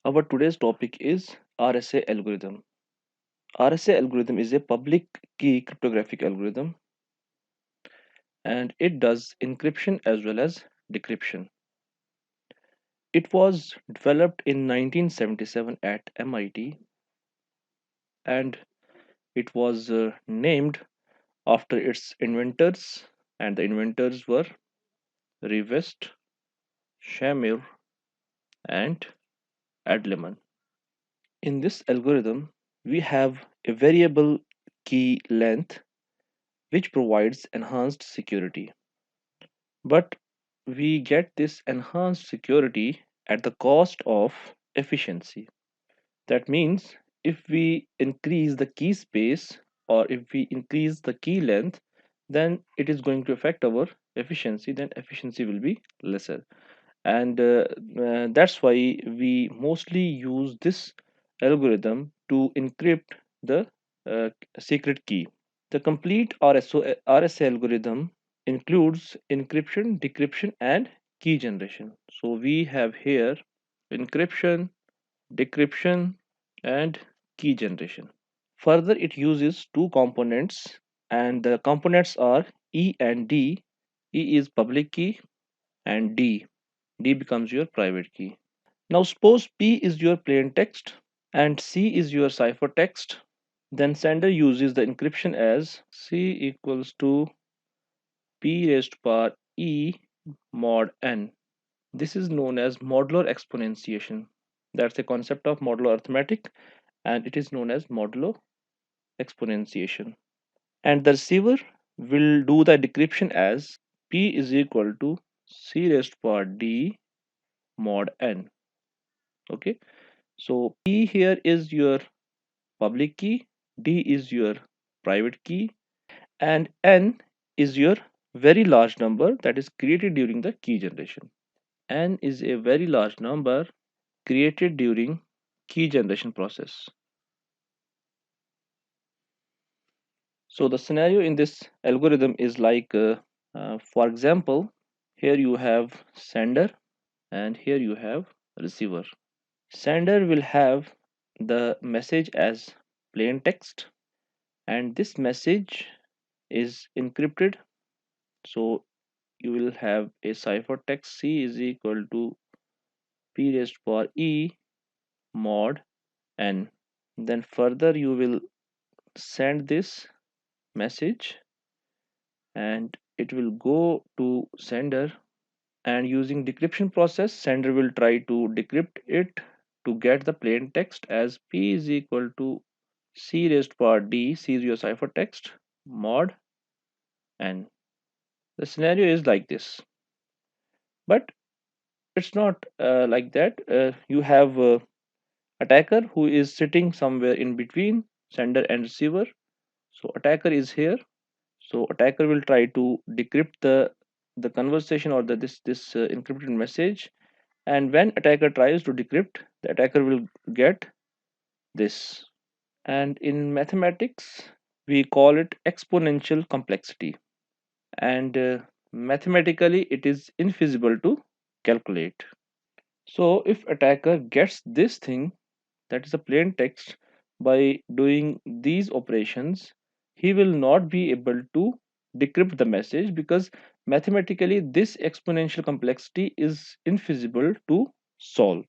Our today's topic is RSA algorithm. RSA algorithm is a public key cryptographic algorithm and it does encryption as well as decryption. It was developed in 1977 at MIT and it was named after its inventors, and the inventors were Rivest, Shamir and Adleman. In this algorithm, we have a variable key length which provides enhanced security. But we get this enhanced security at the cost of efficiency. That means if we increase the key space or if we increase the key length, then it is going to affect our efficiency, then efficiency will be lesser. And that's why we mostly use this algorithm to encrypt the secret key. The complete RSA algorithm includes encryption, decryption, and key generation. So we have here encryption, decryption, and key generation. Further, it uses two components, and the components are E and D. E is public key, and D becomes your private key. Now, suppose P is your plain text and C is your ciphertext. Then sender uses the encryption as C equals to P raised to power E mod n. This is known as modular exponentiation. That's a concept of modular arithmetic and it is known as modulo exponentiation. And the receiver will do the decryption as P is equal to C raised to power D mod n. Okay, so P here is your public key, D is your private key, and n is your very large number that is created during the key generation. N is a very large number created during key generation process. So the scenario in this algorithm is like, for example, here you have sender and here you have receiver. Sender will have the message as plain text and this message is encrypted. So you will have a ciphertext C is equal to P raised to power E mod n. Then further you will send this message and it will go to sender, and using decryption process sender will try to decrypt it to get the plain text as P is equal to C raised to power D. C is your ciphertext mod n. The scenario is like this, but it's not like that. You have attacker who is sitting somewhere in between sender and receiver. So attacker is here. So attacker will try to decrypt the conversation or this encrypted message. And when attacker tries to decrypt, the attacker will get this. And in mathematics, we call it exponential complexity. And mathematically, it is infeasible to calculate. So if attacker gets this thing, that is a plain text, by doing these operations, he will not be able to decrypt the message because mathematically this exponential complexity is infeasible to solve.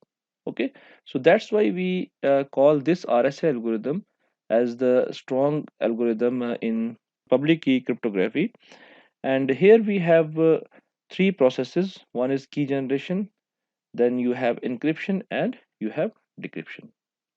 Okay, so that's why we call this RSA algorithm as the strong algorithm in public key cryptography. And here we have three processes. One is key generation, then you have encryption, and you have decryption.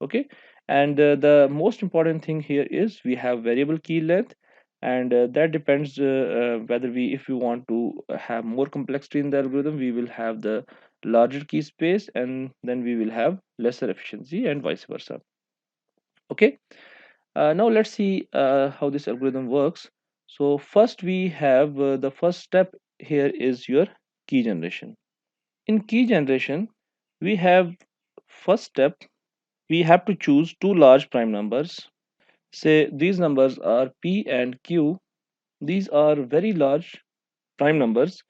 Okay, and the most important thing here is we have variable key length, and that depends whether we, if we want to have more complexity in the algorithm, we will have the larger key space and then we will have lesser efficiency and vice versa. Okay, now let's see how this algorithm works. So first we have the first step here is your key generation. In key generation, we have first step, we have to choose two large prime numbers. Say these numbers are P and Q. These are very large prime numbers.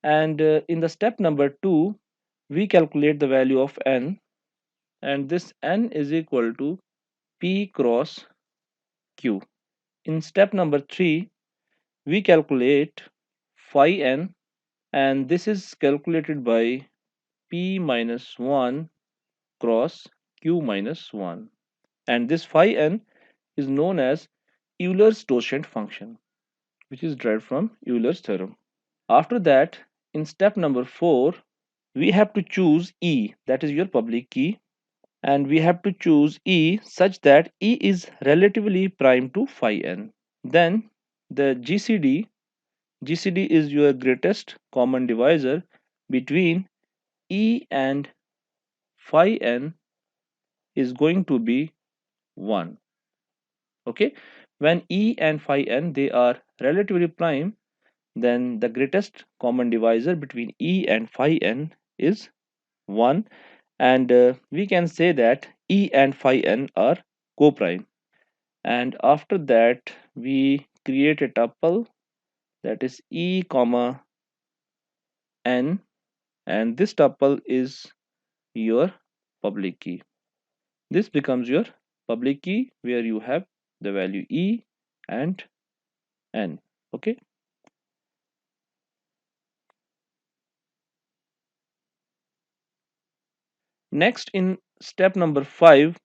And in the step number 2, we calculate the value of n. and this n is equal to p cross q. In step number 3, we calculate phi n, and this is calculated by p minus 1 cross q minus 1. And this phi n is known as Euler's tangent function, which is derived from Euler's theorem. After that, in step number 4, we have to choose E, that is your public key, and we have to choose E such that E is relatively prime to phi n. Then the GCD is your greatest common divisor between E and phi n is going to be 1. Okay, when E and phi n they are relatively prime, then the greatest common divisor between E and phi n is 1, and we can say that E and phi n are coprime. And after that we create a tuple, that is E comma n, and this tuple is your public key. This becomes your public key where you have the value E and n. Okay, next in step number 5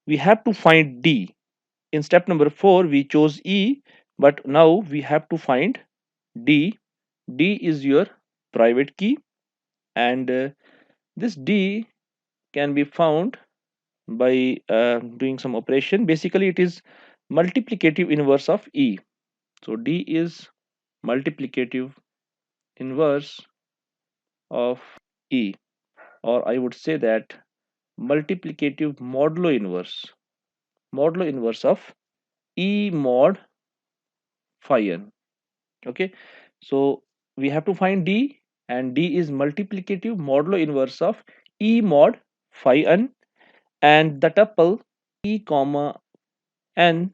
we have to find D. In step number 4 we chose E, but now we have to find D. D is your private key, and this D can be found by doing some operation. Basically it is multiplicative inverse of E. So D is multiplicative inverse of E, or I would say that multiplicative modulo inverse of E mod phi n. Okay, so we have to find D, and D is multiplicative modulo inverse of E mod phi n, and the tuple E comma n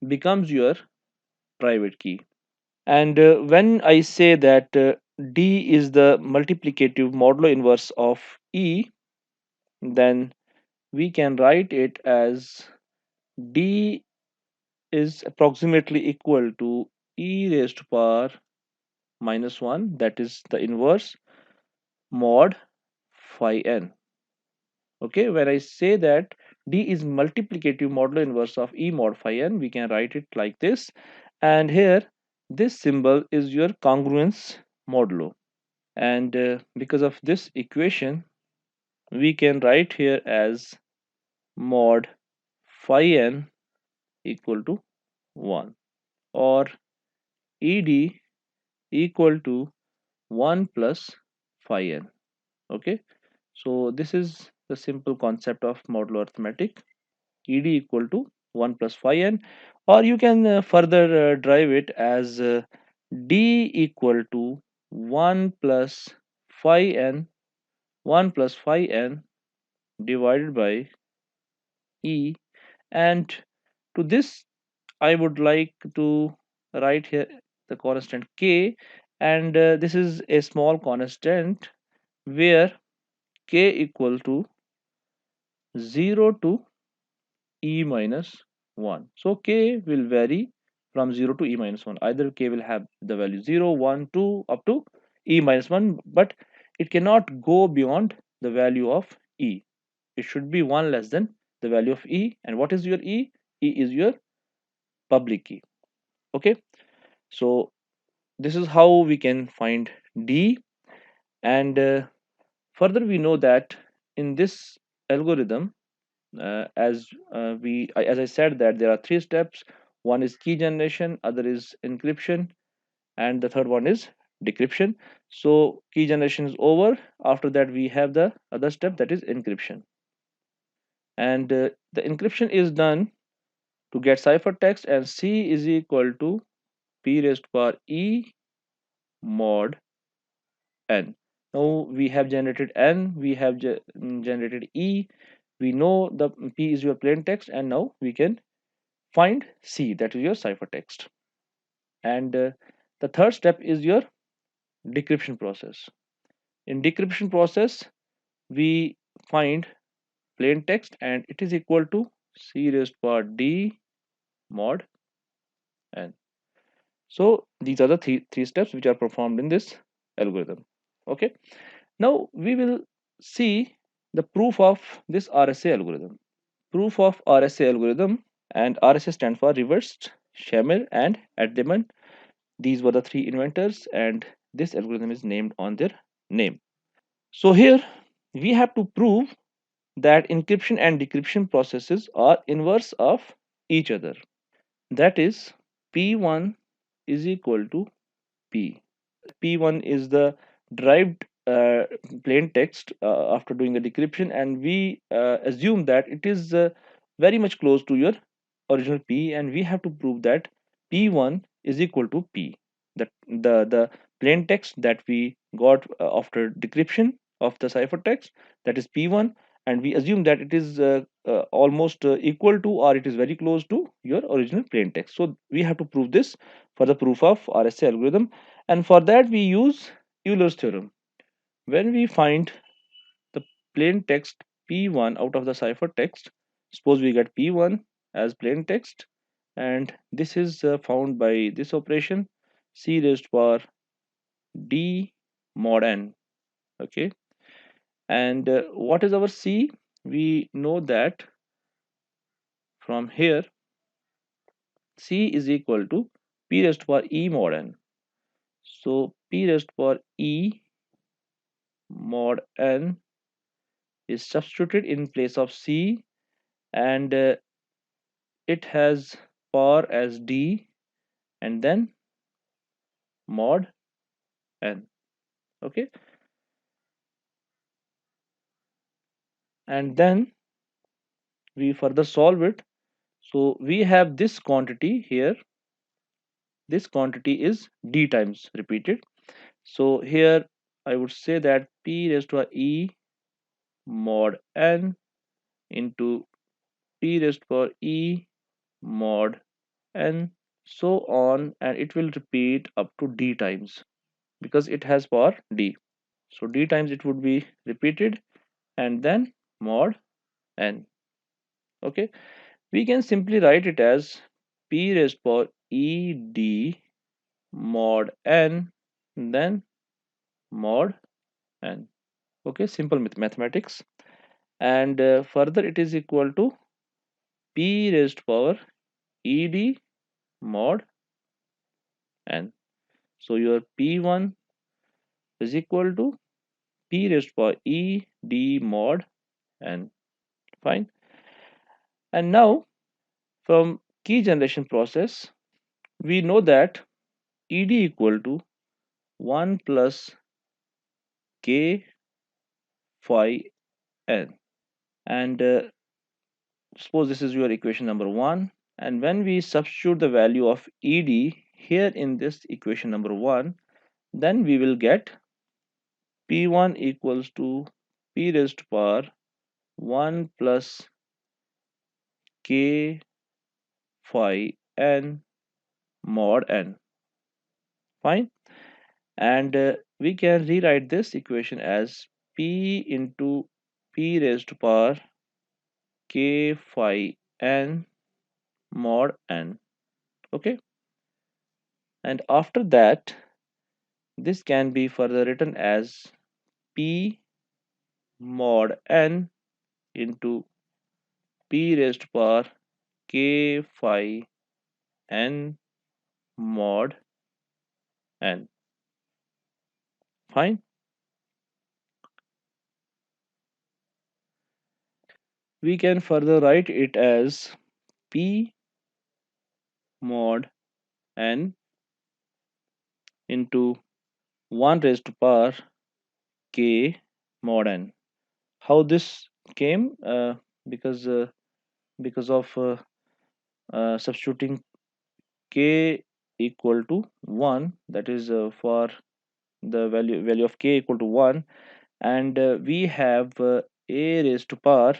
becomes your private key. And when I say that D is the multiplicative modulo inverse of E, then we can write it as D is approximately equal to e raised to power minus 1, that is the inverse mod phi n. Okay, when I say that D is multiplicative modulo inverse of E mod phi n, we can write it like this. And here this symbol is your congruence modulo, and because of this equation we can write here as mod phi n equal to 1, or ed equal to 1 plus phi n. Okay, so this is the simple concept of modular arithmetic, ed equal to 1 plus phi n, or you can further derive it as d equal to 1 plus phi n 1 plus phi n divided by e. And to this I would like to write here the constant k, and this is a small constant where k equal to 0 to e minus 1. So k will vary from 0 to e minus 1. Either k will have the value 0, 1, 2 up to e minus 1, but it cannot go beyond the value of e. It should be 1 less than the value of e. And what is your e? E is your public key. Okay, so this is how we can find D. And further we know that in this algorithm, as I said, that there are 3 steps. One is key generation, other is encryption, and the third one is decryption. So key generation is over. After that we have the other step, that is encryption, and the encryption is done to get ciphertext, and C is equal to p raised to power e mod n. Now we have generated n, we have generated e, we know the p is your plain text, and now we can find C, that is your ciphertext. And the third step is your decryption process. In decryption process we find plain text, and it is equal to c raised to power d mod n. So these are the three steps which are performed in this algorithm. Okay, now we will see the proof of this RSA algorithm. Proof of RSA algorithm, and RSA stands for Rivest, Shamir, and Adleman. These were the three inventors, and this algorithm is named on their name. So here we have to prove that encryption and decryption processes are inverse of each other. That is, P1 is equal to P. P1 is the derived plain text after doing the decryption, and we assume that it is very much close to your original P, and we have to prove that P1 is equal to P. That the plain text that we got after decryption of the ciphertext, that is P1, and we assume that it is almost equal to, or it is very close to your original plain text. So we have to prove this for the proof of RSA algorithm, and for that we use Euler's theorem. When we find the plain text P1 out of the ciphertext, suppose we get P1 as plain text, and this is found by this operation, c raised to power d mod n. Okay, and what is our c? We know that from here c is equal to p raised to power e mod n. So p raised to power e mod n is substituted in place of c, and it has power as d and then mod n. Okay, and then we further solve it. So we have this quantity here. This quantity is d times repeated. So here I would say that p raised to e mod n into p raised to e mod n, so on, and it will repeat up to d times because it has power d. So d times it would be repeated and then mod n. Okay, we can simply write it as p raised power e d mod n, then mod n. Okay, simple mathematics, and further it is equal to p raised power e d mod n. So your p1 is equal to p raised power e d mod n. Fine. And now from key generation process, we know that ed equal to 1 plus k phi n, and suppose this is your equation number 1, and when we substitute the value of ed here in this equation number 1, then we will get p1 equals to p raised to power 1 plus k phi n mod n. Fine. And we can rewrite this equation as p into p raised to power k phi n mod n. Okay, and after that this can be further written as p mod n into p raised to power k phi n mod n. Fine. We can further write it as p mod n into 1 raised to power k mod n. How this came? Because because of substituting k equal to 1, that is for the value of k equal to 1, and we have a raised to power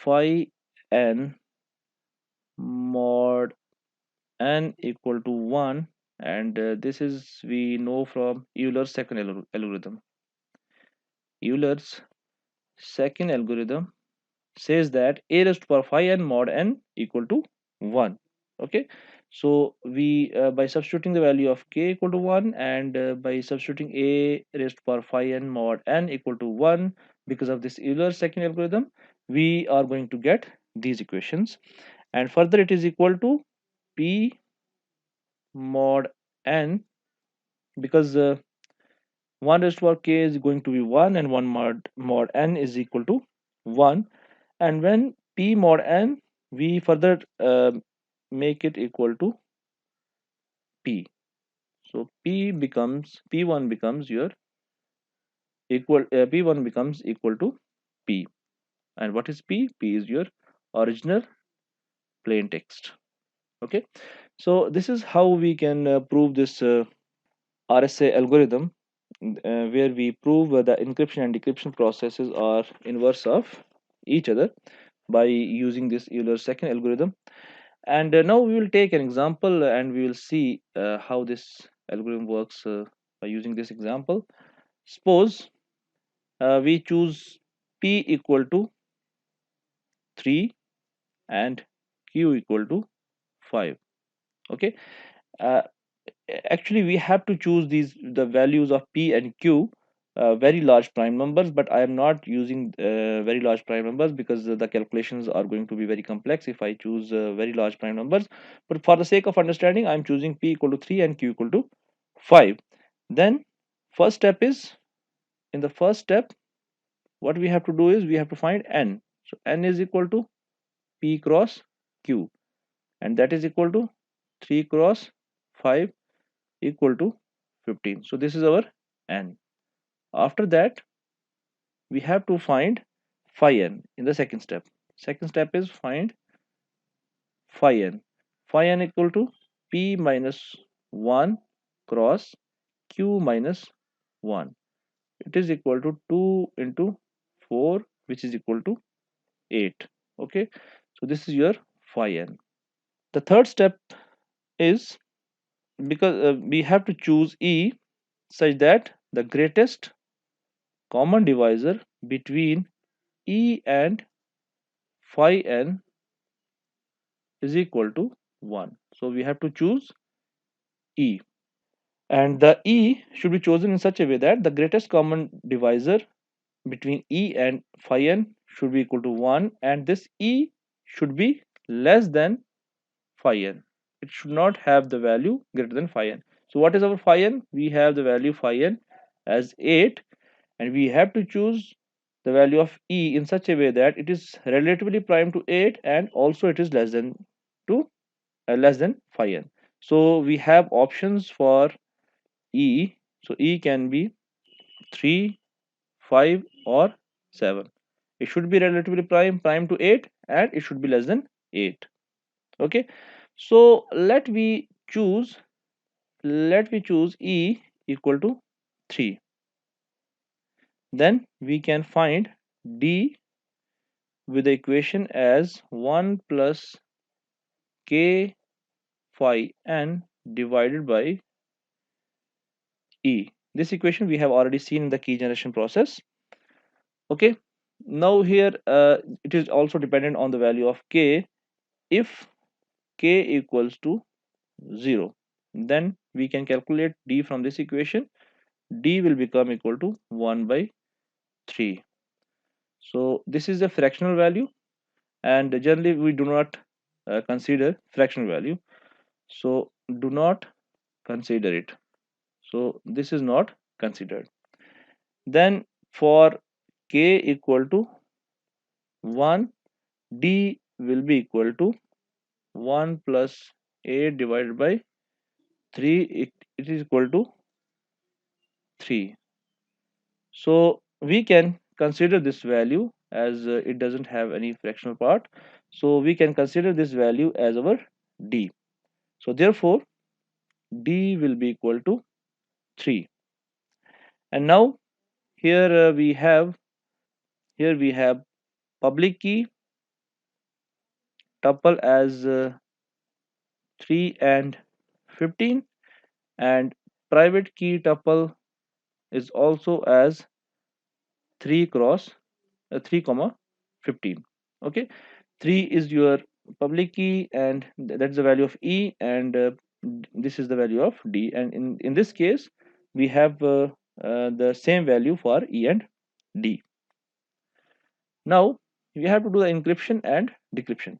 phi n mod n equal to 1, and this is we know from Euler's second algorithm. Euler's second algorithm says that a raised to power phi n mod n equal to 1. Okay, so we by substituting the value of k equal to 1 and by substituting a raised to power phi n mod n equal to 1 because of this Euler second algorithm, we are going to get these equations. And further it is equal to p mod n, because 1 raised to power k is going to be 1 and 1 mod n is equal to 1. And when p mod n, we further make it equal to p. So p1 becomes your p1 becomes equal to p. And what is p? P is your original plain text. Okay, so this is how we can prove this RSA algorithm, where we prove the encryption and decryption processes are inverse of each other by using this Euler second algorithm. And now we will take an example and we will see how this algorithm works by using this example. Suppose we choose p equal to 3 and q equal to 5. Okay, uh, actually we have to choose the values of p and q, very large prime numbers, but I am not using very large prime numbers because the calculations are going to be very complex if I choose very large prime numbers. But for the sake of understanding, I am choosing p equal to 3 and q equal to 5. Then first step is, in the first step, what we have to do is we have to find n. So n is equal to p cross q, and that is equal to 3 cross 5 equal to 15. So this is our n. After that, we have to find phi n in the second step. Second step is find phi n. Phi n equal to p minus 1 cross q minus 1. It is equal to 2 into 4, which is equal to 8. Okay, so this is your phi n. The third step is, because we have to choose e such that the greatest common divisor between e and phi n is equal to 1. So we have to choose e, and the e should be chosen in such a way that the greatest common divisor between e and phi n should be equal to 1, and this e should be less than phi n. It should not have the value greater than phi n. So what is our phi n? We have the value phi n as 8, and we have to choose the value of e in such a way that it is relatively prime to 8 and also it is less than to less than phi n. So we have options for e. So e can be 3, 5 or 7. It should be relatively prime to 8, and it should be less than 8. Okay, so let me choose e equal to 3. Then we can find d with the equation as 1 plus k phi n divided by e. This equation we have already seen in the key generation process. Okay, now here it is also dependent on the value of k. If k equals to 0, then we can calculate d from this equation. D will become equal to 1 by 3. So this is a fractional value, and generally we do not consider fractional value, so do not consider it. So this is not considered. Then for k equal to 1, d will be equal to 1 plus 8 divided by 3. It is equal to 3. So we can consider this value as it doesn't have any fractional part, so we can consider this value as our d. So therefore d will be equal to 3. And now here we have public key tuple as 3 and 15, and private key tuple is also as 3 cross 3 comma 15. Okay, 3 is your public key, and that's the value of E, and this is the value of D, and in this case we have the same value for E and D. Now we have to do the encryption and decryption.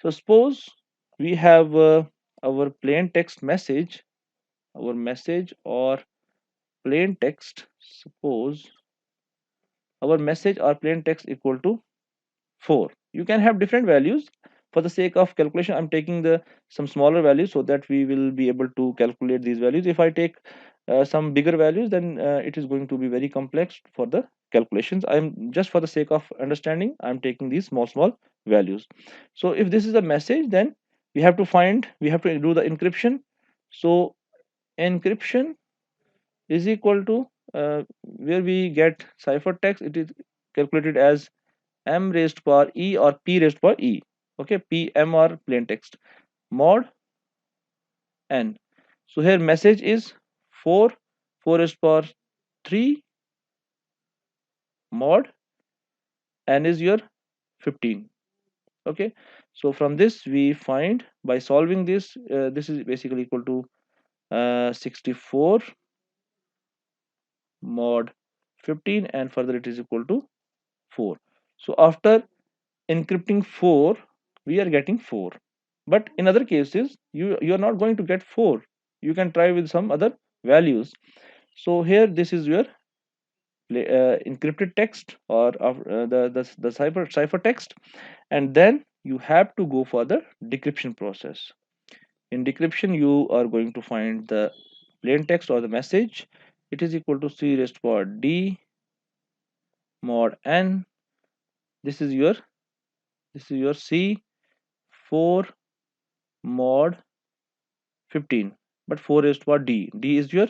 So suppose we have our plain text message, our message or plain text. Suppose our message or plain text equal to 4. You can have different values. For the sake of calculation, I'm taking the some smaller values so that we will be able to calculate these values. If I take some bigger values, then it is going to be very complex for the calculations. I'm just, for the sake of understanding, I'm taking these small values. So if this is a message, then we have to do the encryption. So encryption is equal to, where we get ciphertext, it is calculated as m raised power e or p raised power e. Okay, p, m, or plain text mod n. So here message is 4, 4 raised power 3, mod n is your 15. Okay, so from this we find, by solving this, this is basically equal to 64 mod 15, and further it is equal to 4. So after encrypting 4, we are getting 4. But in other cases, you are not going to get 4. You can try with some other values. So here this is your encrypted text, or the cipher text, and then you have to go for the decryption process. In decryption, you are going to find the plain text or the message. It is equal to c raised power d mod n. This is your c 4 mod 15, but 4 raised to power d is your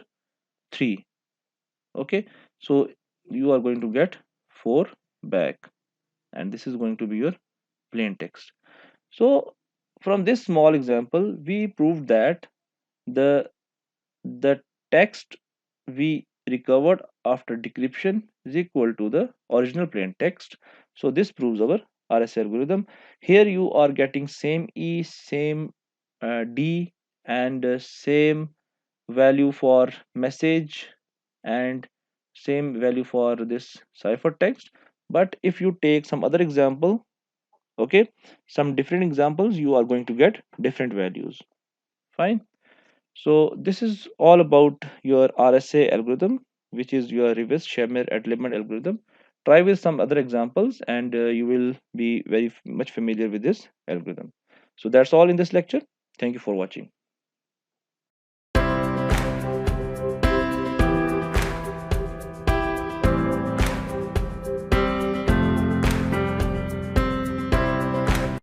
3. Okay, so you are going to get 4 back, and this is going to be your plain text. So from this small example, we proved that the the text we recovered after decryption is equal to the original plain text. So this proves our RSA algorithm. Here you are getting same E, same D, and same value for message, and same value for this ciphertext. But if you take some other example, okay, some different examples, you are going to get different values. Fine. So this is all about your RSA algorithm, which is your Rivest Shamir Adleman algorithm. Try with some other examples, and you will be very much familiar with this algorithm. So that's all in this lecture. Thank you for watching.